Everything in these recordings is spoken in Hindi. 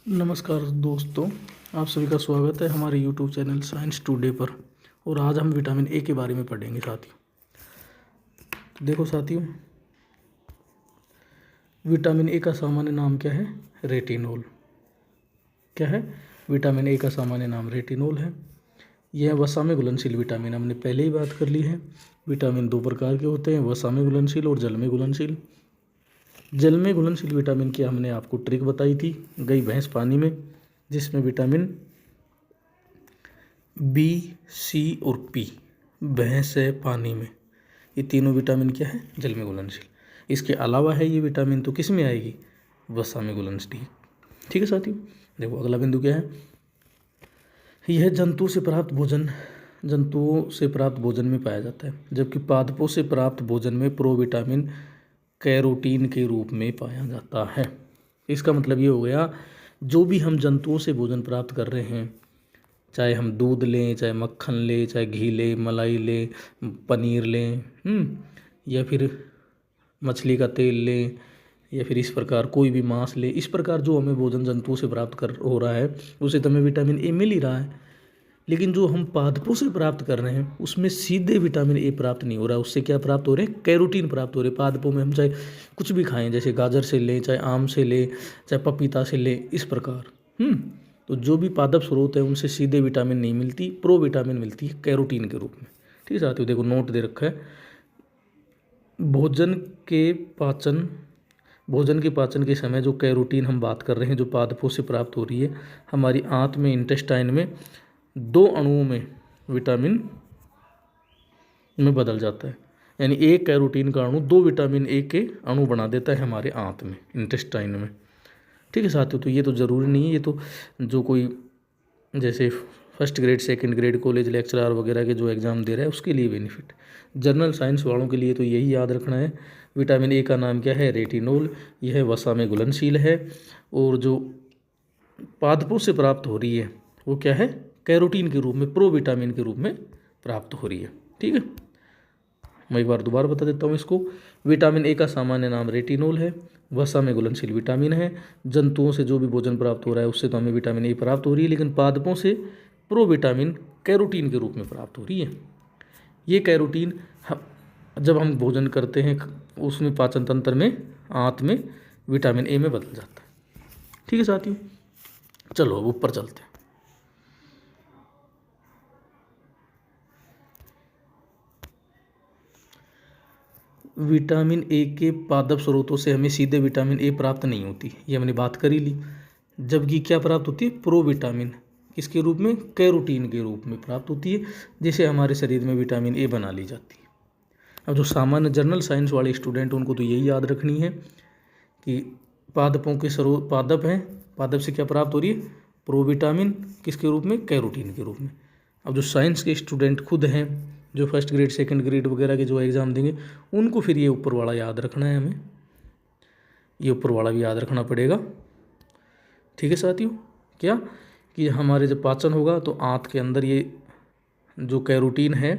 नमस्कार दोस्तों, आप सभी का स्वागत है हमारे YouTube चैनल साइंस टुडे पर। और आज हम विटामिन ए के बारे में पढ़ेंगे साथियों। तो देखो साथियों, विटामिन ए का सामान्य नाम क्या है? रेटिनोल। क्या है? विटामिन ए का सामान्य नाम रेटिनोल है। यह वसा में घुलनशील विटामिन, हमने पहले ही बात कर ली है। विटामिन दो प्रकार के होते हैं, वसा में घुलनशील और जल में घुलनशील। जल में घुलनशील विटामिन की हमने आपको ट्रिक बताई थी, गई भैंस पानी में, जिसमें विटामिन बी, सी और पी, भैंस है पानी में, ये तीनों विटामिन क्या है? जल में घुलनशील। इसके अलावा है ये विटामिन तो किस में आएगी? वसा में घुलनशील। ठीक है साथियों, देखो अगला बिंदु क्या है? यह जंतुओं से प्राप्त भोजन में पाया जाता है, जबकि पादपों से प्राप्त भोजन में प्रोविटामिन कैरोटीन के रूप में पाया जाता है। इसका मतलब ये हो गया, जो भी हम जंतुओं से भोजन प्राप्त कर रहे हैं, चाहे हम दूध लें, चाहे मक्खन लें, चाहे घी लें, मलाई लें, पनीर लें, या फिर मछली का तेल लें, या फिर इस प्रकार कोई भी मांस ले, इस प्रकार जो हमें भोजन जंतुओं से प्राप्त कर हो रहा है उसे तो हमें विटामिन ए मिल ही रहा है। लेकिन जो हम पादपों से प्राप्त कर रहे हैं उसमें सीधे विटामिन ए प्राप्त नहीं हो रहा है। उससे क्या प्राप्त हो रहे हैं? कैरोटीन प्राप्त हो रहे हैं। पादपों में हम चाहे कुछ भी खाएं, जैसे गाजर से लें, चाहे आम से लें, चाहे पपीता से लें, इस प्रकार तो जो भी पादप स्रोत है उनसे सीधे विटामिन नहीं मिलती, प्रो विटामिन मिलती है कैरोटीन के रूप में। ठीक है साथियों, देखो नोट दे रखा है, भोजन के पाचन के समय जो कैरोटीन हम बात कर रहे हैं, जो पादपों से प्राप्त हो रही है, हमारी आंत में, इंटेस्टाइन में, दो अणुओं में विटामिन में बदल जाता है। यानी एक कैरोटीन का अणु दो विटामिन ए के अणु बना देता है हमारे आंत में, इंटेस्टाइन में। ठीक है साथियों, तो ये तो ज़रूरी नहीं है, ये तो जो कोई जैसे first grade, second grade, college lecturer वगैरह के जो एग्ज़ाम दे रहा है उसके लिए बेनिफिट। जनरल साइंस वालों के लिए तो यही याद रखना है, विटामिन ए का नाम क्या है? रेटिनोल। यह वसा में घुलनशील है, और जो पादपों से प्राप्त हो रही है वो क्या है? कैरोटीन के रूप में, प्रो विटामिन के रूप में प्राप्त हो रही है। ठीक है, मैं एक बार दोबारा बता देता हूँ इसको। विटामिन ए का सामान्य नाम रेटिनोल है, वसा में घुलनशील विटामिन है। जंतुओं से जो भी भोजन प्राप्त हो रहा है उससे तो हमें विटामिन ए प्राप्त हो रही है, लेकिन पादपों से प्रो विटामिन कैरोटीन के रूप में प्राप्त हो रही है। ये कैरोटीन जब हम भोजन करते हैं उसमें पाचन तंत्र में, आंत में, विटामिन ए में बदल जाता है। ठीक है साथियों, चलो अब ऊपर चलते हैं। विटामिन ए के पादप स्रोतों से हमें सीधे विटामिन ए प्राप्त नहीं होती, ये हमने बात कर ही ली। जबकि क्या प्राप्त होती है? प्रो विटामिन, किसके रूप में? कैरोटीन के रूप में प्राप्त होती है, जिसे हमारे शरीर में विटामिन ए बना ली जाती है। अब जो सामान्य जनरल साइंस वाले स्टूडेंट उनको तो यही याद रखनी है कि पादपों के स्रोत, पादप हैं, पादप से क्या प्राप्त हो रही है? प्रो विटामिन, किसके रूप में? कैरोटीन के रूप में। अब जो साइंस के स्टूडेंट खुद हैं, जो फर्स्ट ग्रेड, सेकंड ग्रेड वगैरह के जो एग्ज़ाम देंगे, उनको फिर ये ऊपर वाला याद रखना है, हमें ये ऊपर वाला भी याद रखना पड़ेगा। ठीक है साथियों, क्या कि हमारे जब पाचन होगा तो आंत के अंदर ये जो कैरोटीन है,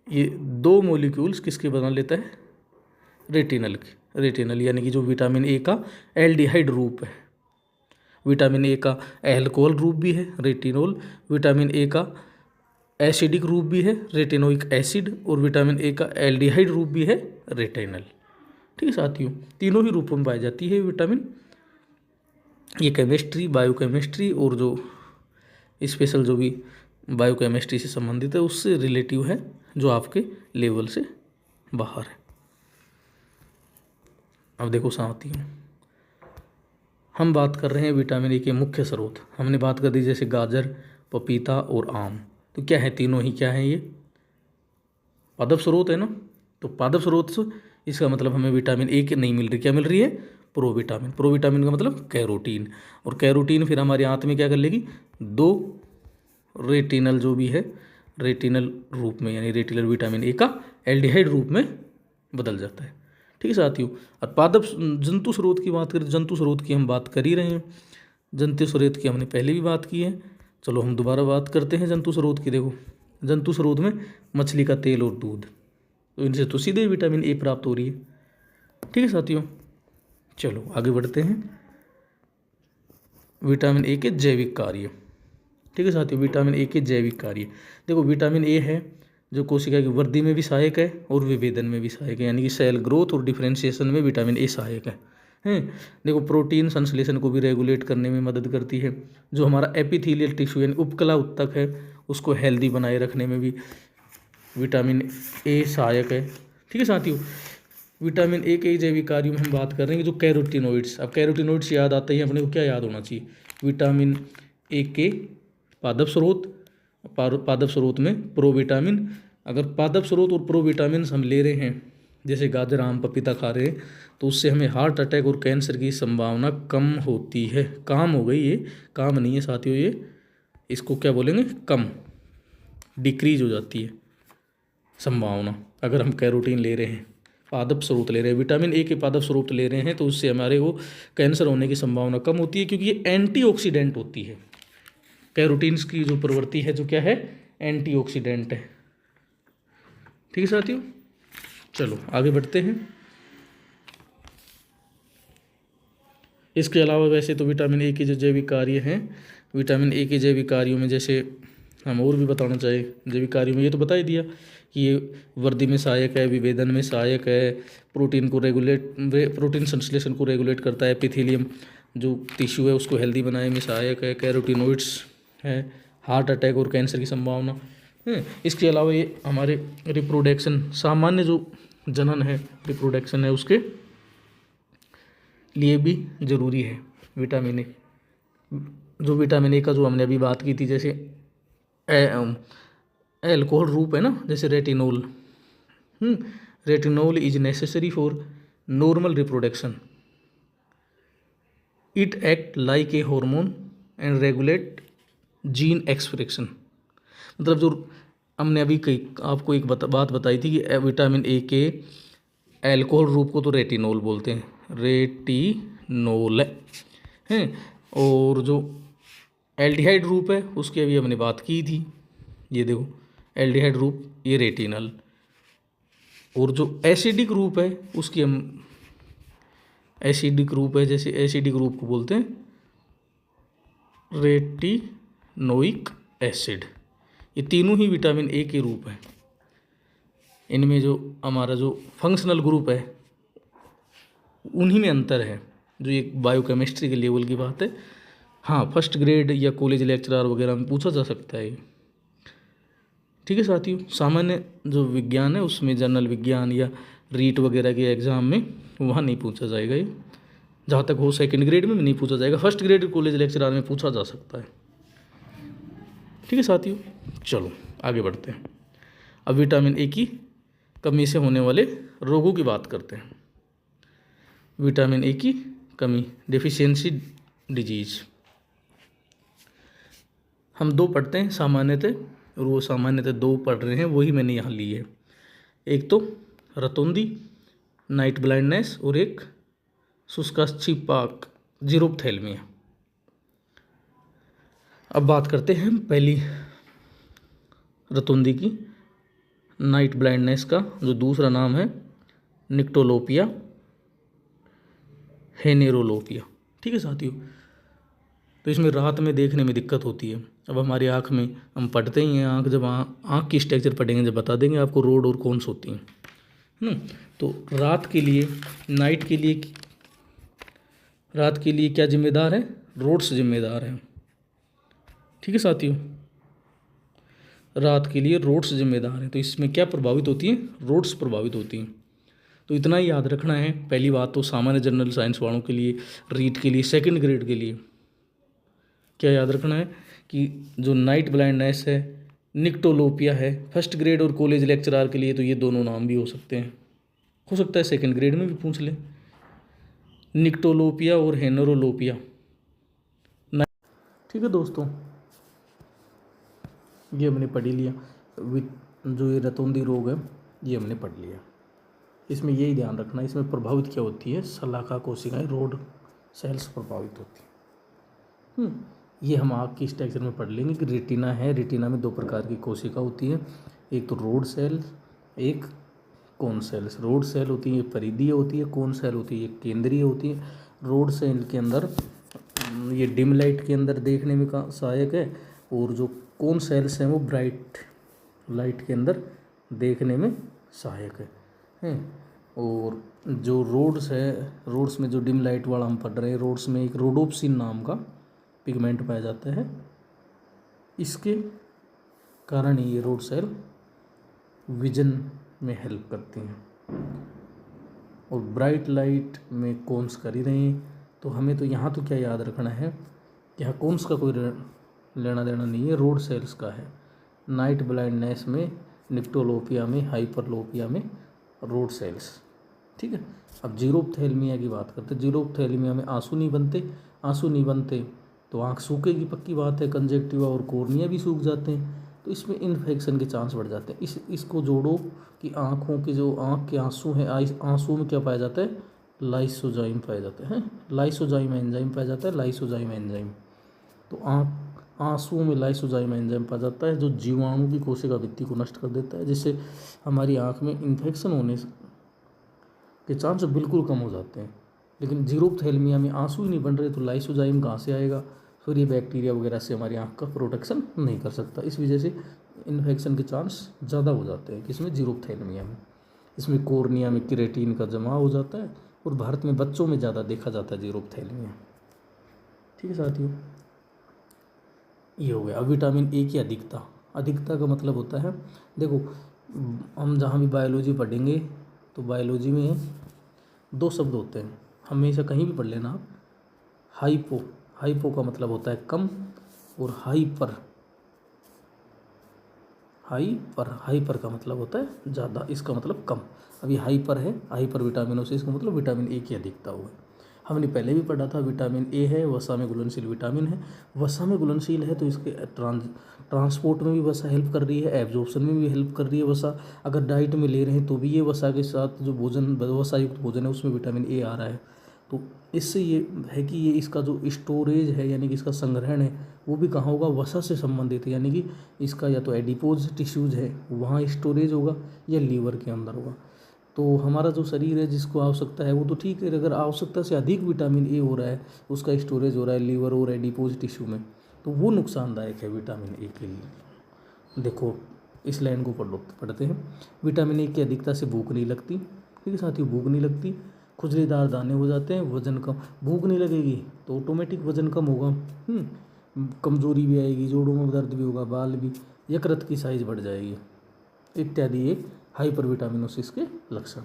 ये दो मॉलिक्यूल्स किसके बना लेता है? रेटिनल के। रेटिनल यानी कि जो विटामिन ए का एल्डिहाइड रूप है, विटामिन ए का एल्कोहल रूप भी है रेटिनोल, विटामिन ए का एसिडिक रूप भी है रेटिनोइक एसिड, और विटामिन ए का एल्डिहाइड रूप भी है रेटिनल। ठीक है साथियों, तीनों ही रूपों में पाई जाती है विटामिन। ये केमिस्ट्री, बायोकेमिस्ट्री और जो स्पेशल जो भी बायोकेमिस्ट्री से संबंधित है उससे रिलेटिव है, जो आपके लेवल से बाहर है। अब देखो साथियों, हम बात कर रहे हैं विटामिन ए के मुख्य स्रोत। हमने बात कर दी जैसे गाजर, पपीता और आम। तो क्या है? तीनों ही क्या है? ये पादप स्रोत है ना। तो पादप स्रोत से इसका मतलब हमें विटामिन ए के नहीं मिल रही, क्या मिल रही है? Pro vitamin. प्रो विटामिन का मतलब कैरोटीन, और कैरोटीन फिर हमारे आंत में क्या कर लेगी? दो रेटिनल जो भी है, रेटिनल रूप में, यानी रेटिनल विटामिन ए का एल्डिहाइड रूप में बदल जाता है। ठीक है साथियों, और पादप जंतु स्रोत की बात करें, जंतु स्रोत की हम बात कर ही रहे हैं, जंतु स्रोत की हमने पहले भी बात की है। चलो हम दोबारा बात करते हैं जंतु स्रोत की। देखो जंतु स्रोत में मछली का तेल और दूध, तो इनसे तो सीधे विटामिन ए प्राप्त हो रही है। ठीक है साथियों, चलो आगे बढ़ते हैं। विटामिन ए के जैविक कार्य। ठीक है साथियों, विटामिन ए के जैविक कार्य। देखो विटामिन ए है जो कोशिका की वृद्धि में भी सहायक है और विभेदन में भी सहायक है, यानी कि सेल ग्रोथ और डिफरेंशिएशन में विटामिन ए सहायक है। हैं, देखो प्रोटीन संश्लेषण को भी रेगुलेट करने में मदद करती है। जो हमारा एपिथेलियल टिश्यू यानी उपकला ऊतक है उसको हेल्दी बनाए रखने में भी विटामिन ए सहायक है। ठीक है साथियों, विटामिन ए के जैविक कार्यों में हम बात कर रहे हैं कि जो कैरोटीनोइड्स, अब कैरोटीनोइड्स याद आते ही अपने को क्या याद होना चाहिए, विटामिन ए के पादप स्रोत, पादप स्रोत में प्रोविटामिन। अगर पादप स्रोत और प्रोविटामिन हम ले रहे हैं, जैसे गाजर आम पपीता खा रहे हैं, तो उससे हमें हार्ट अटैक और कैंसर की संभावना कम होती है। काम हो गई, ये काम नहीं है साथियों, ये इसको क्या बोलेंगे, कम, डिक्रीज हो जाती है संभावना। अगर हम कैरोटीन ले रहे हैं, पादप स्रोत ले रहे हैं, विटामिन ए के पादप स्रोत ले रहे हैं, तो उससे हमारे को कैंसर होने की संभावना कम होती है, क्योंकि ये एंटीऑक्सीडेंट होती है। कैरोटीन्स की जो प्रवृत्ति है जो क्या है, एंटीऑक्सीडेंट है। ठीक है साथियों, चलो आगे बढ़ते हैं। इसके अलावा वैसे तो विटामिन ए के जो जैविक कार्य हैं, विटामिन ए के जैविक कार्यों में जैसे हम और भी बताना चाहें, जैविक कार्यों में ये तो बता ही दिया कि ये वृद्धि में सहायक है, विभेदन में सहायक है, प्रोटीन संश्लेषण को रेगुलेट करता है, एपिथेलियम जो टिश्यू है उसको हेल्दी बनाने में सहायक है, कैरोटीनोइड्स है, हार्ट अटैक और कैंसर की संभावना है। इसके अलावा ये हमारे रिप्रोडक्शन, सामान्य जो जनन है, रिप्रोडक्शन है, उसके लिए भी ज़रूरी है विटामिन ए। जो विटामिन ए का जो हमने अभी बात की थी, जैसे एल्कोहल रूप है ना, जैसे retinol, retinol is necessary for normal reproduction, it act like a hormone and regulate gene expression. मतलब जो हमने अभी आपको एक बात बताई थी कि विटामिन ए के एल्कोहल रूप को तो रेटिनोल बोलते हैं, रेटिनोल है, और जो एल्डिहाइड रूप है उसकी अभी हमने बात की थी, ये देखो एल्डिहाइड रूप ये रेटिनल, और जो एसिडिक रूप है उसकी हम एसिडिक रूप है, जैसे एसिडिक रूप को बोलते हैं रेटिनोइक एसिड। ये तीनों ही विटामिन ए के रूप हैं। इनमें जो हमारा जो फंक्शनल ग्रुप है उन्हीं में अंतर है, जो एक बायोकेमिस्ट्री के लेवल की बात है। हाँ, फर्स्ट ग्रेड या कॉलेज लेक्चरर वगैरह में पूछा जा सकता है। ठीक है साथियों, सामान्य जो विज्ञान है उसमें, जनरल विज्ञान या रीट वगैरह के एग्ज़ाम में वहाँ नहीं पूछा जाएगा ये, जहाँ तक हो सेकंड ग्रेड में भी नहीं पूछा जाएगा, फर्स्ट ग्रेड कॉलेज लेक्चरर में पूछा जा सकता है। ठीक है साथियों, चलो आगे बढ़ते हैं। अब विटामिन ए की कमी से होने वाले रोगों की बात करते हैं। विटामिन ए की कमी, डेफिशिएंसी डिजीज, हम दो पढ़ते हैं सामान्यतः, और वो सामान्यतः दो पढ़ रहे हैं, वही मैंने यहाँ ली है। एक तो रतौंधी नाइट ब्लाइंडनेस और एक शुष्काक्षिपाक जीरोप्थेल्मिया। अब बात करते हैं पहली रतौंधी की, नाइट ब्लाइंडनेस का जो दूसरा नाम है निक्टोलोपिया हेनेरोलोपिया। ठीक है साथियों, तो इसमें रात में देखने में दिक्कत होती है। अब हमारी आँख में, हम पढ़ते ही हैं आँख, जब आँख की स्ट्रक्चर पढ़ेंगे जब बता देंगे आपको रोड और कौन सी होती हैं, है ना। तो रात के लिए, नाइट के लिए, रात के लिए क्या जिम्मेदार है, रोड्स जिम्मेदार हैं। ठीक है साथियों, रात के लिए रोड्स जिम्मेदार हैं। तो इसमें क्या प्रभावित होती हैं, रोड्स प्रभावित होती हैं। तो इतना ही याद रखना है। पहली बात तो सामान्य जनरल साइंस वालों के लिए, रीट के लिए, सेकंड ग्रेड के लिए क्या याद रखना है कि जो नाइट ब्लाइंडनेस है, निक्टोलोपिया है, फर्स्ट ग्रेड और कॉलेज लेक्चरर के लिए तो ये दोनों नाम भी हो सकते हैं, हो सकता है सेकंड ग्रेड में भी पूछ लें, निक्टोलोपिया और हेनेरोलोपिया। ठीक है दोस्तों, ये हमने पढ़ ही लिया। जो ये रतौंधी रोग है ये हमने पढ़ लिया। इसमें यही ध्यान रखना, इसमें प्रभावित क्या होती है, शलाका कोशिकाएं, रोड सेल्स प्रभावित होती हैं। ये हम आँख की स्ट्रक्चर में पढ़ लेंगे कि रेटिना है, रेटिना में दो प्रकार की कोशिका होती है, एक तो रोड सेल, एक कोन सेल्स। रोड सेल होती है परिधीय होती है, कोन सेल होती है केंद्रीय होती है। रोड सेल के अंदर ये डिम लाइट के अंदर देखने में सहायक है, और जो कोन सेल्स हैं वो ब्राइट लाइट के अंदर देखने में सहायक है। और जो रोड्स है, रोड्स में जो डिम लाइट वाला हम पढ़ रहे हैं, रोड्स में एक रोडोप्सिन नाम का पिगमेंट पाया जाता है, इसके कारण ये रोड सेल विजन में हेल्प करती हैं। और ब्राइट लाइट में कोन्स कर ही रहे हैं, तो हमें तो यहाँ तो क्या याद रखना है कि यहाँ कोन्स का कोई लेना देना नहीं है, रोड सेल्स का है। नाइट ब्लाइंडनेस में, निक्टोलोपिया में, हाइपरलोपिया में रोड सेल्स, ठीक है। अब जीरोप्थेल्मिया की बात करते हैं। जीरोप्थेल्मिया में आंसू नहीं बनते, आंसू नहीं बनते तो आँख सूखेगी, पक्की बात है। कंजक्टिवा और कॉर्निया भी सूख जाते हैं, तो इसमें इन्फेक्शन के चांस बढ़ जाते हैं। इसको जोड़ो कि आँखों के जो आँख के आंसू हैं, आंसू में क्या पाया जाता है, लाइसोजाइम पाया जाता है, लाइसोजाइम एंजाइम पाया जाता है, लाइसोजाइम एंजाइम। तो आंसुओं में लाइसोजाइम एंजाइम पाया जाता है, जो जीवाणु की कोशिका भित्ति को नष्ट कर देता है, जिससे हमारी आँख में इन्फेक्शन होने के चांस बिल्कुल कम हो जाते हैं। लेकिन जीरोप्थेल्मिया में आंसू ही नहीं बन रहे, तो लाइसोजाइम कहाँ से आएगा, फिर ये बैक्टीरिया वगैरह से हमारी आँख का प्रोटेक्शन नहीं कर सकता। इस वजह से इन्फेक्शन के चांस ज़्यादा हो जाते हैं किसमें, जीरोप्थेल्मिया में। इसमें कॉर्निया में केराटिन का जमाव हो जाता है, और भारत में बच्चों में ज़्यादा देखा जाता है जीरोप्थेल्मिया, ठीक है साथियों। ये हो गया। अब विटामिन ए की अधिकता। अधिकता का मतलब होता है, देखो हम जहाँ भी बायोलॉजी पढ़ेंगे तो बायोलॉजी में 2 शब्द होते हैं, हमेशा कहीं भी पढ़ लेना आप। हाइपो, हाइपो का मतलब होता है कम, और हाइपर, हाइपर का मतलब होता है ज़्यादा, इसका मतलब कम। अब ये हाइपर है, हाइपर विटामिनोसिस, इसका मतलब विटामिन ए की अधिकता हुआ है। हमने पहले भी पढ़ा था, विटामिन ए है वसा में घुलनशील विटामिन है। वसा में घुलनशील है तो इसके ट्रांसपोर्ट में भी वसा हेल्प कर रही है, एब्जॉर्प्शन में भी हेल्प कर रही है वसा। अगर डाइट में ले रहे हैं तो भी ये वसा के साथ जो भोजन, वसा युक्त भोजन है उसमें विटामिन ए आ रहा है। तो इससे ये है कि ये इसका जो स्टोरेज है, यानी कि इसका संग्रहण है, वो भी कहाँ होगा, वसा से संबंधित है। यानी कि इसका या तो एडिपोज टिश्यूज है वहाँ स्टोरेज होगा, या लीवर के अंदर होगा। तो हमारा जो शरीर है जिसको आवश्यकता है वो तो ठीक है, अगर आवश्यकता से अधिक विटामिन ए हो रहा है, उसका स्टोरेज हो रहा है लीवर और एडिपोज टिश्यू में, तो वो नुकसानदायक है विटामिन ए के लिए। देखो इस लाइन को पढ़ते हैं। विटामिन ए की अधिकता से भूख नहीं लगती, ठीक है साथियों, भूख नहीं लगती, खुजलीदार दाने हो जाते हैं, वजन कम। भूख नहीं लगेगी तो ऑटोमेटिक वजन कम होगा, कमजोरी भी आएगी, जोड़ों में दर्द भी होगा, बाल भी, यकृत की साइज बढ़ जाएगी इत्यादि, ये हाइपर विटामिनोसिस के लक्षण,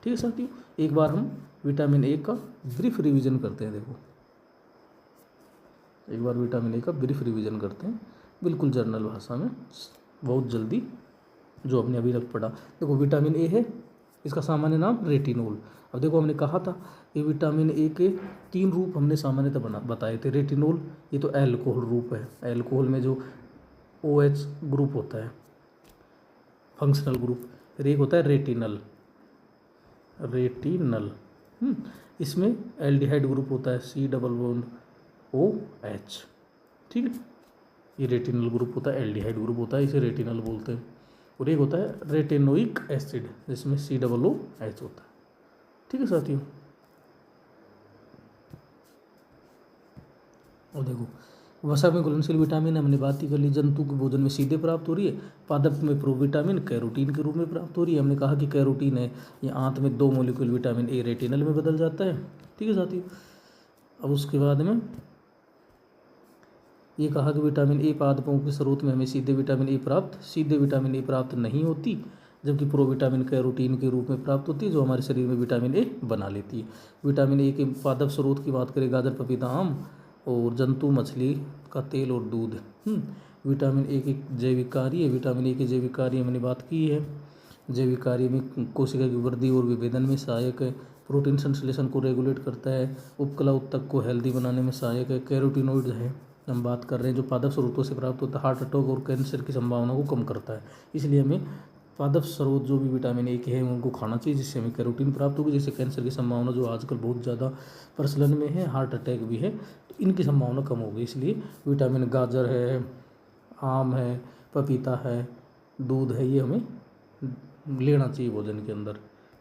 ठीक है साथियों। एक बार हम विटामिन ए का ब्रीफ रिवीजन करते हैं। देखो एक बार विटामिन ए का ब्रीफ रिवीजन करते हैं, बिल्कुल जर्नल भाषा में, बहुत जल्दी, जो हमने अभी तक पढ़ा। देखो विटामिन ए है, इसका सामान्य नाम रेटिनोल। अब देखो हमने कहा था ये विटामिन ए के 3 रूप हमने सामान्यतः बताए थे। रेटिनोल ये तो एल्कोहल रूप है, एल्कोहल में जो OH ग्रुप होता है, फंक्शनल ग्रुप। फिर एक होता है रेटिनल, रेटिनल इसमें एल्डिहाइड ग्रुप होता है, COOH, ठीक है। ये रेटिनल ग्रुप होता है, एल्डिहाइड ग्रुप होता है, इसे रेटिनल बोलते हैं। और एक होता है रेटिनोइक एसिड, जिसमें COOH होता है, ठीक है साथियों। और देखो वसा में घुलनशील विटामिन हमने बात ही कर ली, जंतु के भोजन में सीधे प्राप्त हो रही है। पादप में प्रोविटामिन कैरोटीन के रूप में प्राप्त हो रही है। हमने कहा कि कैरोटीन है, ये आंत में 2 मॉलिक्यूल विटामिन ए रेटिनल में बदल जाता है, ठीक है साथियों। अब उसके बाद में ये कहा कि विटामिन ए पादपों के स्रोत में हमें सीधे विटामिन ए प्राप्त नहीं होती, जबकि प्रोविटामिन कैरोटीन के रूप में प्राप्त होती है, जो हमारे शरीर में विटामिन ए बना लेती है। विटामिन ए के पादप स्रोत की बात करें, गाजर, पपीता, आम, और जंतु मछली का तेल और दूध। विटामिन ए के जैविक कार्य, विटामिन ए के जैविक कार्य हमने बात की है। जैविक कार्य में कोशिका की वृद्धि और विभेदन में सहायक है, प्रोटीन संश्लेषण को रेगुलेट करता है, उपकला उत्तक को हेल्दी बनाने में सहायक है। कैरोटीनॉइड है, हम बात कर रहे हैं, जो पादप स्रोतों से प्राप्त होता है, हार्ट अटैक और कैंसर की संभावना को कम करता है। इसलिए हमें पादप स्रोत जो भी विटामिन ए के हैं उनको खाना चाहिए, जिससे हमें कैरोटीन प्राप्त होगी, जिससे कैंसर की संभावना, जो आजकल बहुत ज़्यादा प्रचलन में है, हार्ट अटैक भी है, तो इनकी संभावना कम होगी। इसलिए विटामिन गाजर है, आम है, पपीता है, दूध है, ये हमें लेना चाहिए भोजन के अंदर,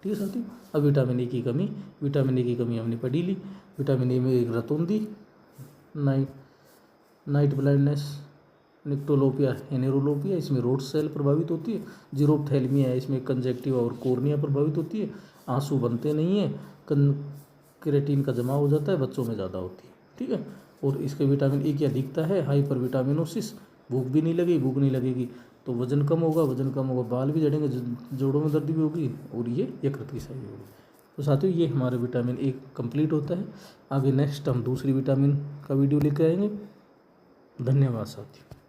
ठीक है साथियों। अब विटामिन ए की कमी हमने पढ़ी ली। विटामिन ए में एक रतौंदी, नाइट ब्लाइंडनेस, निक्टोलोपिया एनेरोलोपिया, इसमें रोड सेल प्रभावित होती है। जीरोप्थेल्मिया है, इसमें कंजेक्टिवा और कोर्निया प्रभावित होती है। आंसू बनते नहीं है, क्रेटीन का जमा हो जाता है, बच्चों में ज़्यादा होती है। ठीक है। और इसके विटामिन ए की अधिकता है हाइपर विटामिनोसिस, भूख भी नहीं लगेगी, भूख नहीं लगेगी तो वजन कम होगा, वजन कम होगा बाल भी झड़ेंगे, जोड़ों में दर्द भी होगी और ये यकृत की सही होगी। तो साथियों ये हमारे विटामिन ए कंप्लीट होता है। आगे नेक्स्ट हम दूसरी विटामिन का वीडियो लेकर आएंगे। धन्यवाद साथियों।